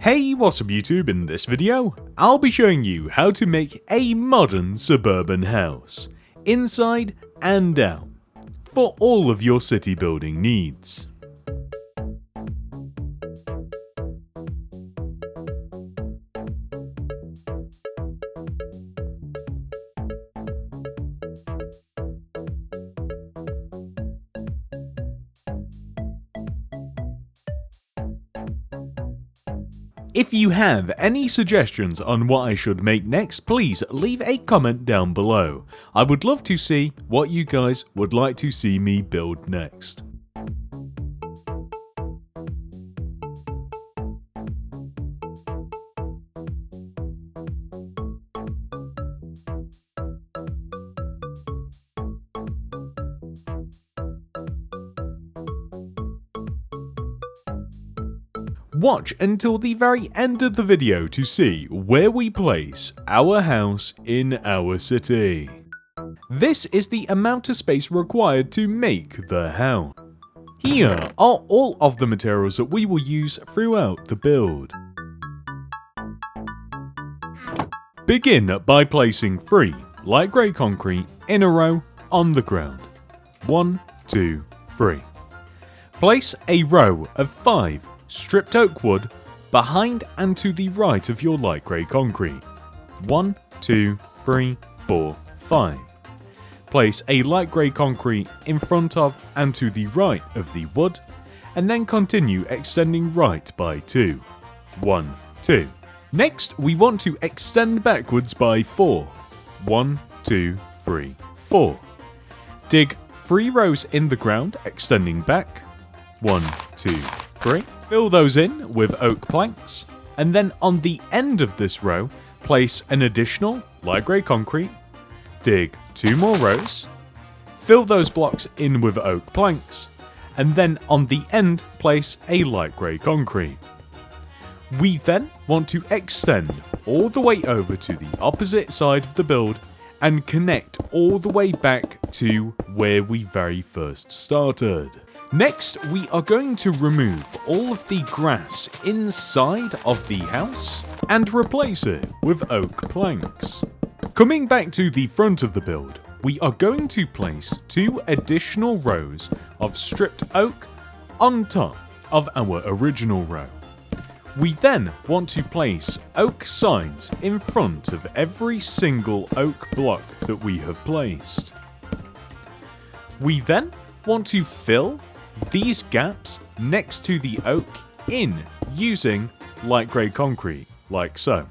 Hey, what's up YouTube? In this video, I'll be showing you how to make a modern suburban house, inside and out, for all of your city building needs. If you have any suggestions on what I should make next, please leave a comment down below. I would love to see what you guys would like to see me build next. Watch until the very end of the video to see where we place our house in our city. This is the amount of space required to make the house. Here are all of the materials that we will use throughout the build. Begin by placing 3 light grey concrete in a row on the ground. 1, 2, 3. Place a row of 5 stripped oak wood behind and to the right of your light grey concrete. 1, 2, 3, 4, 5. Place a light grey concrete in front of and to the right of the wood, and then continue extending right by 2. 1, 2. Next, we want to extend backwards by 4. 1, 2, 3, 4. Dig 3 rows in the ground, extending back. 1, 2, 3. Fill those in with oak planks, and then on the end of this row, place an additional light grey concrete. Dig 2 more rows. Fill those blocks in with oak planks, and then on the end, place a light grey concrete. We then want to extend all the way over to the opposite side of the build and connect all the way back to where we very first started. Next, we are going to remove all of the grass inside of the house and replace it with oak planks. Coming back to the front of the build, we are going to place 2 additional rows of stripped oak on top of our original row. We then want to place oak signs in front of every single oak block that we have placed. We then want to fill these gaps next to the oak in using light grey concrete, like so.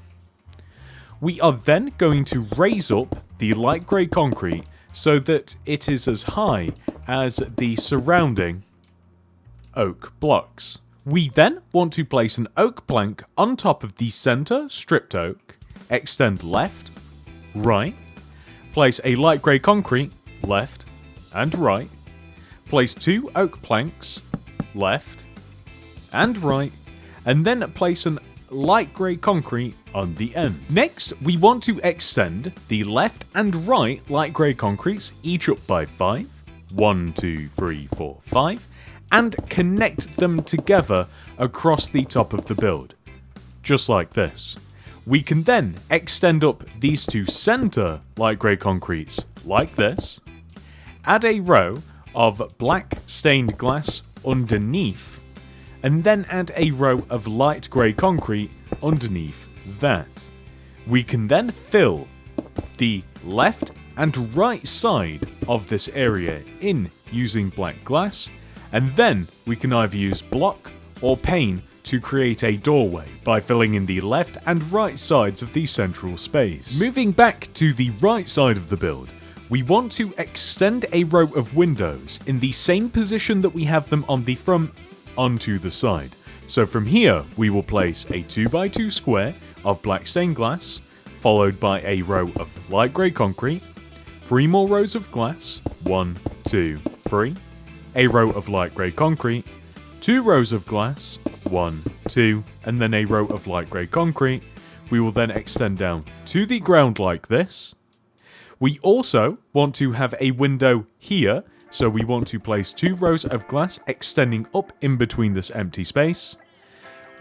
We are then going to raise up the light grey concrete so that it is as high as the surrounding oak blocks. We then want to place an oak plank on top of the centre stripped oak, extend left, right, place a light grey concrete, left and right, place 2 oak planks, left and right, and then place an light grey concrete on the end. Next, we want to extend the left and right light grey concretes each up by 5, 1, 2, 3, 4, 5, and connect them together across the top of the build, just like this. We can then extend up these 2 centre light grey concretes like this, add a row of black stained glass underneath, and then add a row of light grey concrete underneath that. We can then fill the left and right side of this area in using black glass, and then we can either use block or pane to create a doorway by filling in the left and right sides of the central space. Moving back to the right side of the build, we want to extend a row of windows in the same position that we have them on the front onto the side. So from here, we will place a 2x2 square of black stained glass, followed by a row of light grey concrete, 3 more rows of glass, 1, 2, 3, a row of light grey concrete, 2 rows of glass, 1, 2, and then a row of light grey concrete. We will then extend down to the ground like this. We also want to have a window here, so we want to place 2 rows of glass extending up in between this empty space.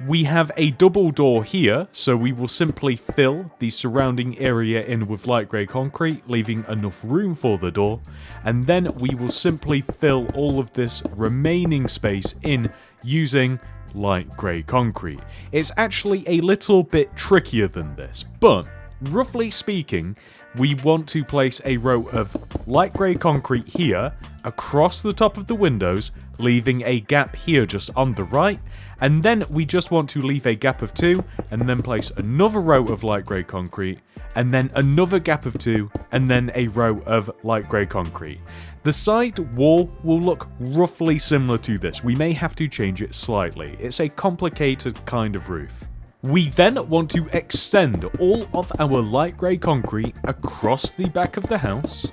we have a double door here, so we will simply fill the surrounding area in with light grey concrete, leaving enough room for the door, and then we will simply fill all of this remaining space in using light grey concrete. It's actually a little bit trickier than this, but roughly speaking, we want to place a row of light grey concrete here across the top of the windows, leaving a gap here just on the right, and then we just want to leave a gap of 2 and then place another row of light grey concrete, and then another gap of 2 and then a row of light grey concrete. The side wall will look roughly similar to this. We may have to change it slightly. It's a complicated kind of roof. We then want to extend all of our light grey concrete across the back of the house.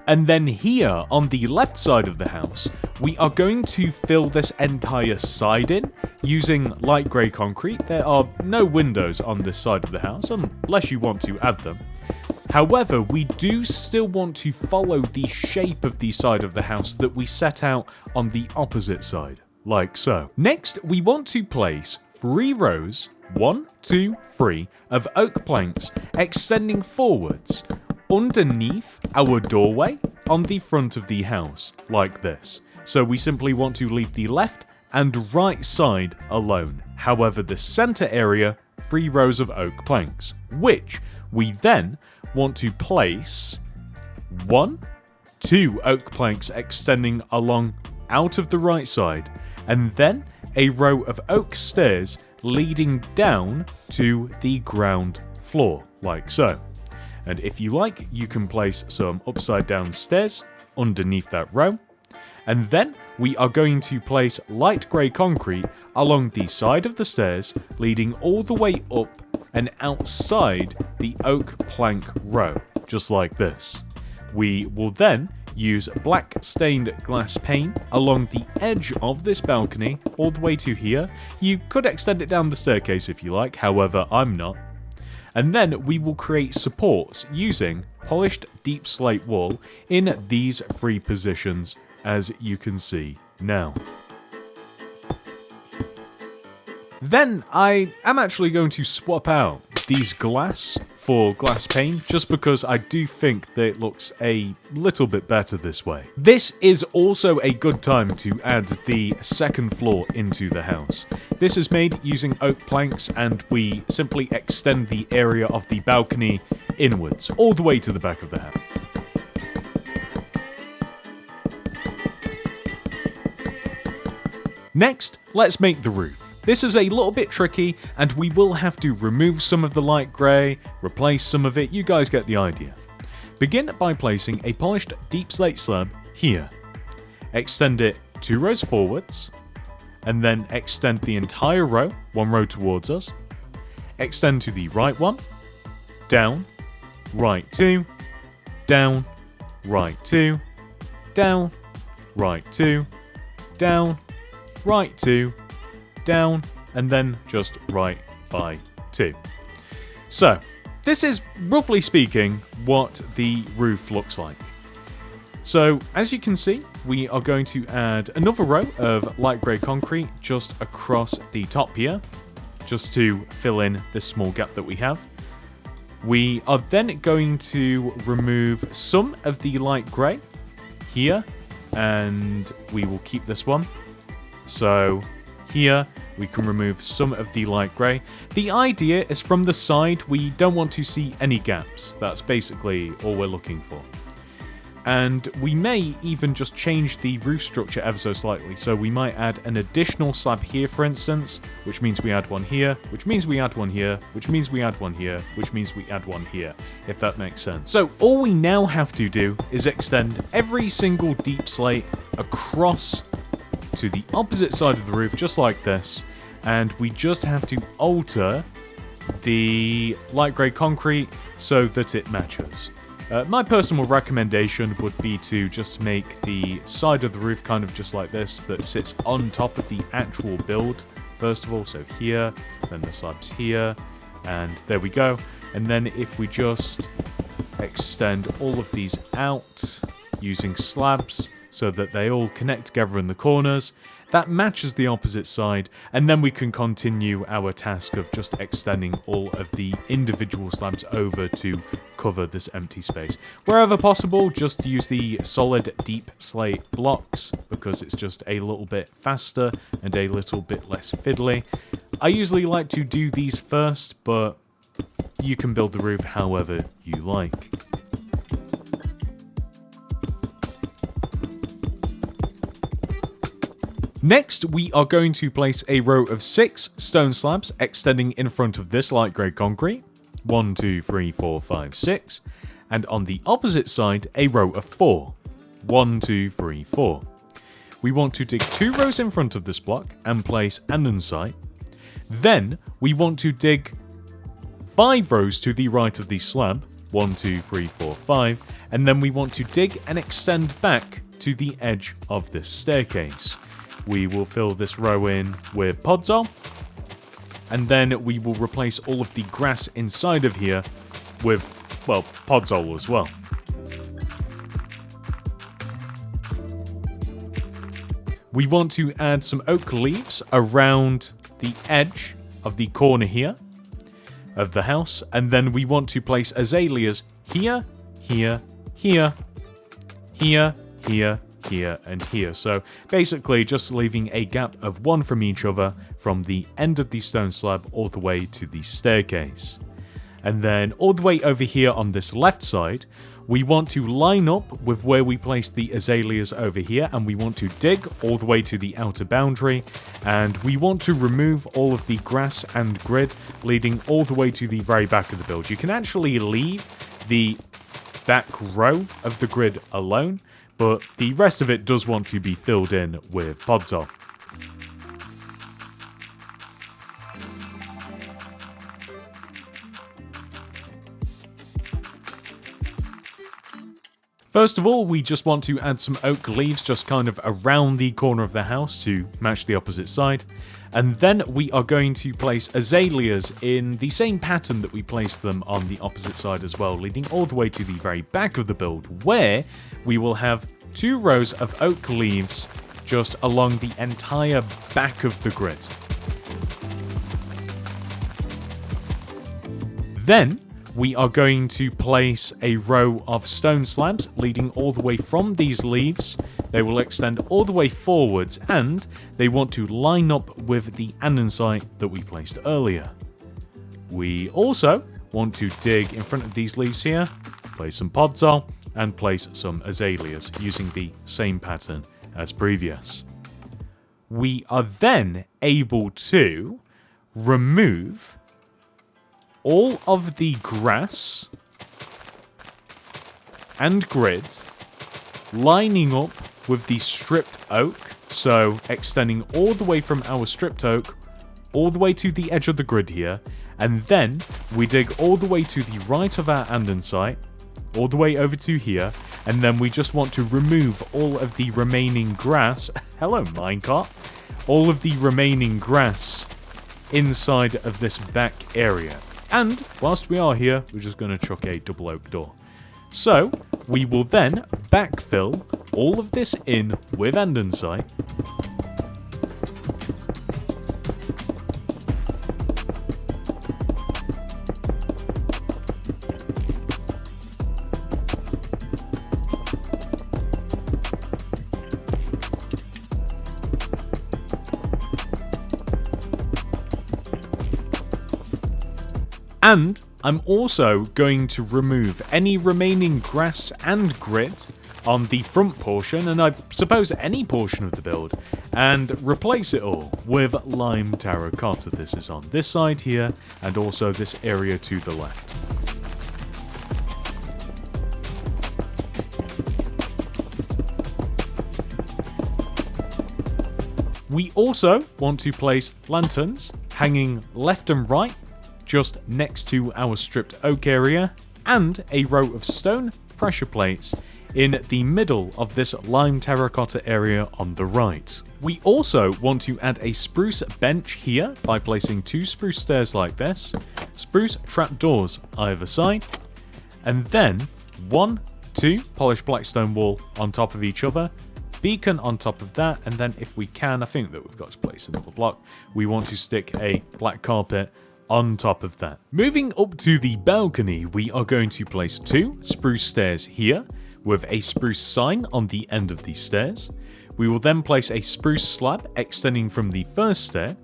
And then here on the left side of the house, we are going to fill this entire side in using light grey concrete. There are no windows on this side of the house unless you want to add them. However, we do still want to follow the shape of the side of the house that we set out on the opposite side, like so. Next, we want to place 3 rows, 1, 2, 3, of oak planks extending forwards underneath our doorway on the front of the house, like this. So we simply want to leave the left and right side alone. However, the center area, 3 rows of oak planks, which we then want to place 1, 2 oak planks extending along out of the right side, and then a row of oak stairs leading down to the ground floor, like so. And if you like, you can place some upside down stairs underneath that row. And then we are going to place light grey concrete along the side of the stairs, leading all the way up and outside the oak plank row, just like this. We will then use black stained glass pane along the edge of this balcony all the way to here. You could extend it down the staircase if you like, however I'm not. And then we will create supports using polished deep slate wool in these 3 positions, as you can see now. Then I am actually going to swap out these glass for glass pane, just because I do think that it looks a little bit better this way. This is also a good time to add the second floor into the house. This is made using oak planks, and we simply extend the area of the balcony inwards, all the way to the back of the house. Next, let's make the roof. This is a little bit tricky, and we will have to remove some of the light grey, replace some of it, you guys get the idea. Begin by placing a polished deep slate slab here. Extend it 2 rows forwards, and then extend the entire row, 1 row towards us. Extend to the right 1, down, right 2, down, right 2, down, right 2, down, right 2, down, and then just right by 2. So, this is, roughly speaking, what the roof looks like. So, as you can see, we are going to add another row of light grey concrete just across the top here, just to fill in this small gap that we have. We are then going to remove some of the light grey here, and we will keep this one. So, here, we can remove some of the light grey. The idea is from the side, we don't want to see any gaps. That's basically all we're looking for. And we may even just change the roof structure ever so slightly. So we might add an additional slab here, for instance, which means we add one here, which means we add one here, which means we add one here, which means we add one here, if that makes sense. So all we now have to do is extend every single deep slate across to the opposite side of the roof, just like this, and we just have to alter the light grey concrete so that it matches. My personal recommendation would be to just make the side of the roof kind of just like this, that sits on top of the actual build, first of all, so here, then the slabs here, and there we go. And then if we just extend all of these out using slabs, so that they all connect together in the corners. That matches the opposite side, and then we can continue our task of just extending all of the individual slabs over to cover this empty space. Wherever possible, just use the solid deep slate blocks because it's just a little bit faster and a little bit less fiddly. I usually like to do these first, but you can build the roof however you like. Next, we are going to place a row of 6 stone slabs extending in front of this light grey concrete. 1, 2, 3, 4, 5, 6. And on the opposite side, a row of 4. 1, 2, 3, 4. We want to dig 2 rows in front of this block and place andesite. Then, we want to dig 5 rows to the right of the slab. 1, 2, 3, 4, 5. And then we want to dig and extend back to the edge of this staircase. We will fill this row in with podzol, and then we will replace all of the grass inside of here with, well, podzol as well. We want to add some oak leaves around the edge of the corner here of the house, and then we want to place azaleas here, here, here, here, here, here and here. So basically just leaving a gap of 1 from each other from the end of the stone slab all the way to the staircase. And then all the way over here on this left side, we want to line up with where we placed the azaleas over here, and we want to dig all the way to the outer boundary, and we want to remove all of the grass and grid leading all the way to the very back of the build. You can actually leave the back row of the grid alone, but the rest of it does want to be filled in with podzol. First of all, we just want to add some oak leaves just kind of around the corner of the house to match the opposite side. And then we are going to place azaleas in the same pattern that we placed them on the opposite side as well, leading all the way to the very back of the build, where we will have 2 rows of oak leaves just along the entire back of the grid. Then we are going to place a row of stone slabs leading all the way from these leaves. They will extend all the way forwards, and they want to line up with the andesite that we placed earlier. We also want to dig in front of these leaves here, place some podzol, and place some azaleas using the same pattern as previous. We are then able to remove all of the grass and grid lining up with the stripped oak, so extending all the way from our stripped oak all the way to the edge of the grid here, and then we dig all the way to the right of our andesite, all the way over to here, and then we just want to remove all of the remaining grass. Hello, minecart. All of the remaining grass inside of this back area. And whilst we are here, we're just going to chuck a double oak door. So we will then backfill all of this in with andesite. And I'm also going to remove any remaining grass and grid on the front portion, and I suppose any portion of the build, and replace it all with lime terracotta. This is on this side here, and also this area to the left. We also want to place lanterns hanging left and right, just next to our stripped oak area, and a row of stone pressure plates in the middle of this lime terracotta area on the right. We also want to add a spruce bench here by placing 2 spruce stairs like this, spruce trapdoors either side, and then 1, 2 polished black stone wall on top of each other, beacon on top of that, and then if we can, I think that we've got to place another block, we want to stick a black carpet on top of that. Moving up to the balcony, we are going to place 2 spruce stairs here with a spruce sign on the end of these stairs. We will then place a spruce slab extending from the first stair,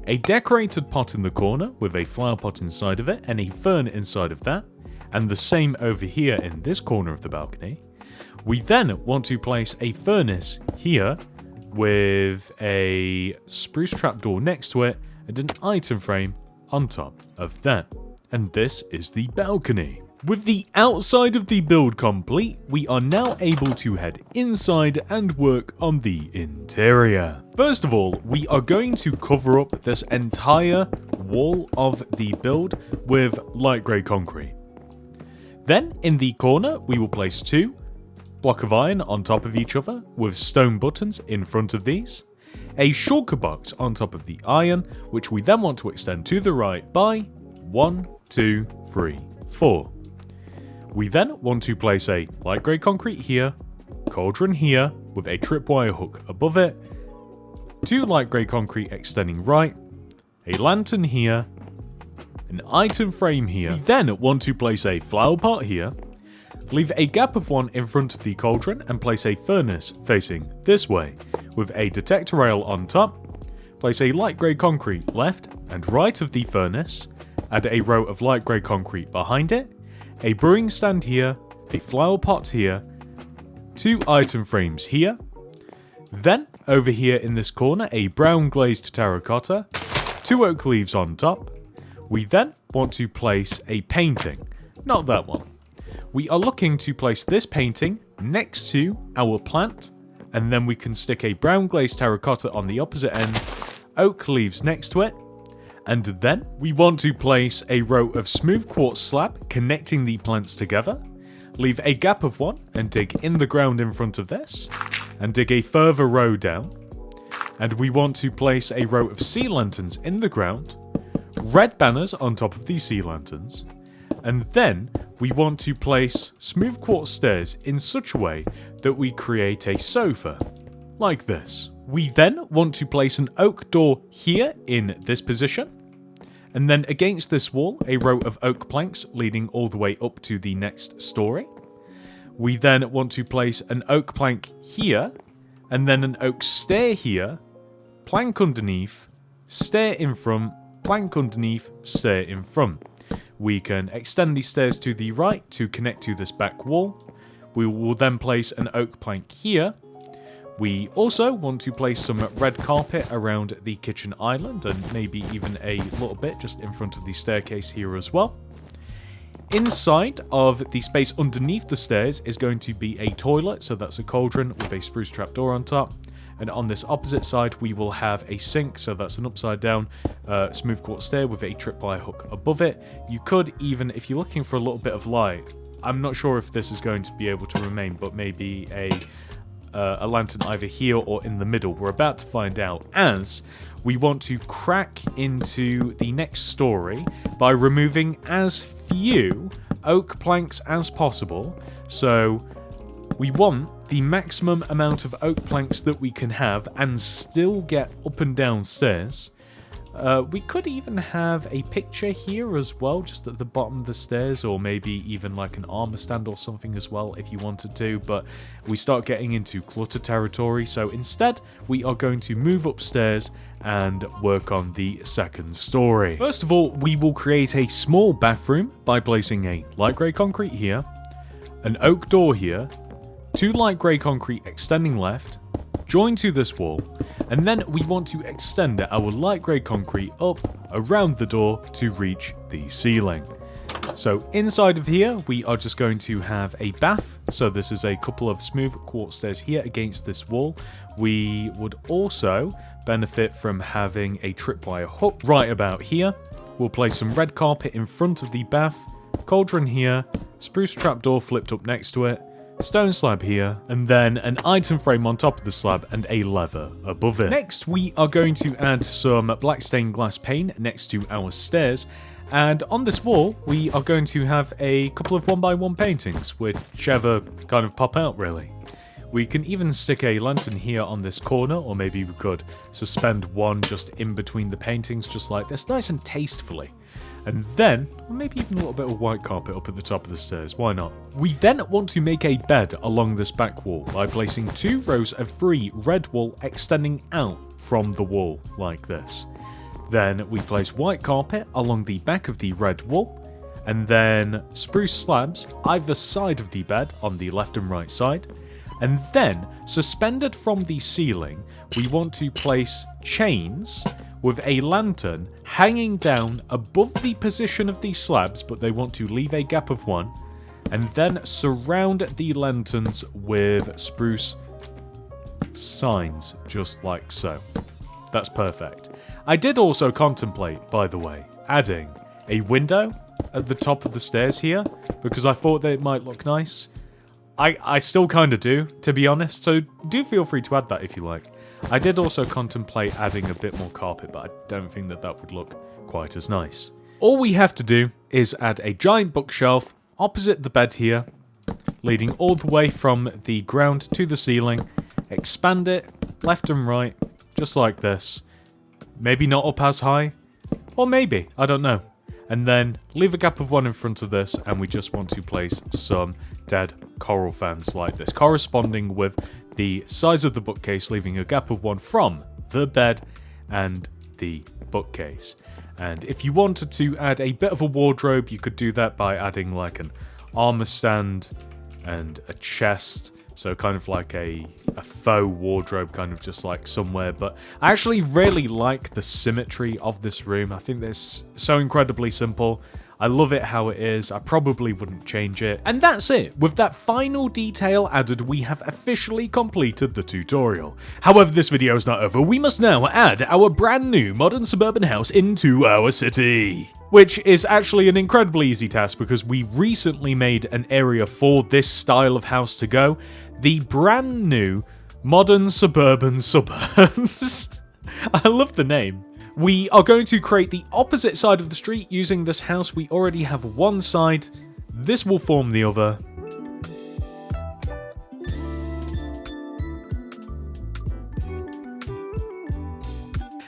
a decorated pot in the corner with a flower pot inside of it and a fern inside of that, and the same over here in this corner of the balcony. We then want to place a furnace here with a spruce trapdoor next to it and an item frame on top of that. And this is the balcony. With the outside of the build complete, we are now able to head inside and work on the interior. First of all, we are going to cover up this entire wall of the build with light grey concrete. Then in the corner, we will place 2 blocks of iron on top of each other with stone buttons in front of these. A shulker box on top of the iron, which we then want to extend to the right by 1, 2, 3, 4. We then want to place a light grey concrete here, cauldron here with a tripwire hook above it, 2 light grey concrete extending right, a lantern here, an item frame here. We then want to place a flower pot here, leave a gap of 1 in front of the cauldron and place a furnace facing this way with a detector rail on top. Place a light grey concrete left and right of the furnace, add a row of light grey concrete behind it, a brewing stand here, a flower pot here, 2 item frames here. Then over here in this corner, a brown glazed terracotta, 2 oak leaves on top. We then want to place a painting, not that one. We are looking to place this painting next to our plant, and then we can stick a brown glazed terracotta on the opposite end, oak leaves next to it, and then we want to place a row of smooth quartz slab connecting the plants together, leave a gap of 1 and dig in the ground in front of this, and dig a further row down, and we want to place a row of sea lanterns in the ground, red banners on top of these sea lanterns, and then we want to place smooth quartz stairs in such a way that we create a sofa, like this. We then want to place an oak door here in this position, and then against this wall a row of oak planks leading all the way up to the next story. We then want to place an oak plank here, and then an oak stair here, plank underneath, stair in front, plank underneath, stair in front. We can extend these stairs to the right to connect to this back wall. We will then place an oak plank here. We also want to place some red carpet around the kitchen island and maybe even a little bit just in front of the staircase here as well. Inside of the space underneath the stairs is going to be a toilet, so that's a cauldron with a spruce trapdoor on top. And on this opposite side, we will have a sink, so that's an upside down smooth quartz stair with a tripwire hook above it. You could even, if you're looking for a little bit of light, I'm not sure if this is going to be able to remain, but maybe a lantern either here or in the middle. We're about to find out, as we want to crack into the next story by removing as few oak planks as possible. So we want the maximum amount of oak planks that we can have and still get up and down stairs. We could even have a picture here as well, just at the bottom of the stairs, or maybe even like an armor stand or something as well if you wanted to, but we start getting into clutter territory, so instead we are going to move upstairs and work on the second story. First of all, we will create a small bathroom by placing a light grey concrete here, an oak door here, 2 light grey concrete extending left, join to this wall, and then we want to extend our light grey concrete up around the door to reach the ceiling. So inside of here, we are just going to have a bath. So this is a couple of smooth quartz stairs here against this wall. We would also benefit from having a tripwire hook right about here. We'll place some red carpet in front of the bath, cauldron here, spruce trapdoor flipped up next to it, stone slab here, and then an item frame on top of the slab and a lever above it. Next, we are going to add some black stained glass pane next to our stairs, and on this wall, we are going to have a couple of 1x1 paintings, whichever kind of pop out really. We can even stick a lantern here on this corner, or maybe we could suspend one just in between the paintings, just like this, nice and tastefully. And then, maybe even a little bit of white carpet up at the top of the stairs, why not? We then want to make a bed along this back wall by placing 2 rows of 3 red wool extending out from the wall, like this. Then we place white carpet along the back of the red wool, and then spruce slabs either side of the bed on the left and right side. And then, suspended from the ceiling, we want to place chains with a lantern hanging down above the position of these slabs, but they want to leave a gap of 1, and then surround the lanterns with spruce signs, just like so. That's perfect. I did also contemplate, by the way, adding a window at the top of the stairs here, because I thought that it might look nice. I still kind of do, to be honest, so do feel free to add that if you like. I did also contemplate adding a bit more carpet, but I don't think that that would look quite as nice. All we have to do is add a giant bookshelf opposite the bed here, leading all the way from the ground to the ceiling, expand it left and right, just like this. Maybe not up as high, or maybe, I don't know. And then leave a gap of 1 in front of this, and we just want to place some dead coral fans like this, corresponding with the size of the bookcase, leaving a gap of 1 from the bed and the bookcase. And if you wanted to add a bit of a wardrobe, you could do that by adding like an armor stand and a chest. So kind of like a faux wardrobe, kind of just like somewhere. But I actually really like the symmetry of this room. I think this is so incredibly simple. I love it how it is. I probably wouldn't change it. And that's it. With that final detail added, we have officially completed the tutorial. However, this video is not over. We must now add our brand new modern suburban house into our city. Which is actually an incredibly easy task because we recently made an area for this style of house to go. The brand new modern suburban suburbs. I love the name. We are going to create the opposite side of the street using this house. We already have one side. This will form the other.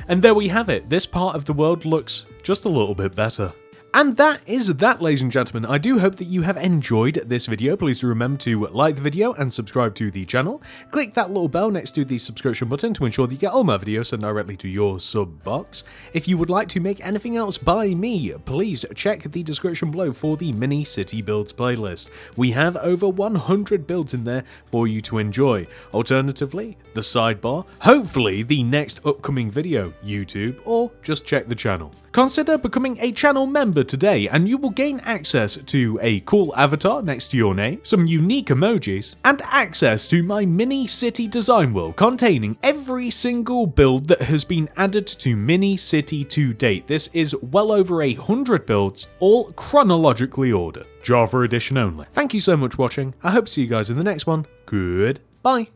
And there we have it. This part of the world looks just a little bit better. And that is that, ladies and gentlemen. I do hope that you have enjoyed this video. Please do remember to like the video and subscribe to the channel. Click that little bell next to the subscription button to ensure that you get all my videos sent directly to your sub box. If you would like to make anything else by me, please check the description below for the mini city builds playlist. We have over 100 builds in there for you to enjoy. Alternatively, the sidebar, hopefully the next upcoming video, YouTube, or just check the channel. Consider becoming a channel member today and you will gain access to a cool avatar next to your name, some unique emojis, and access to my mini city design world containing every single build that has been added to Mini City to date. This is well over 100 builds, all chronologically ordered. Java edition only. Thank you so much for watching. I hope to see you guys in the next one. Goodbye.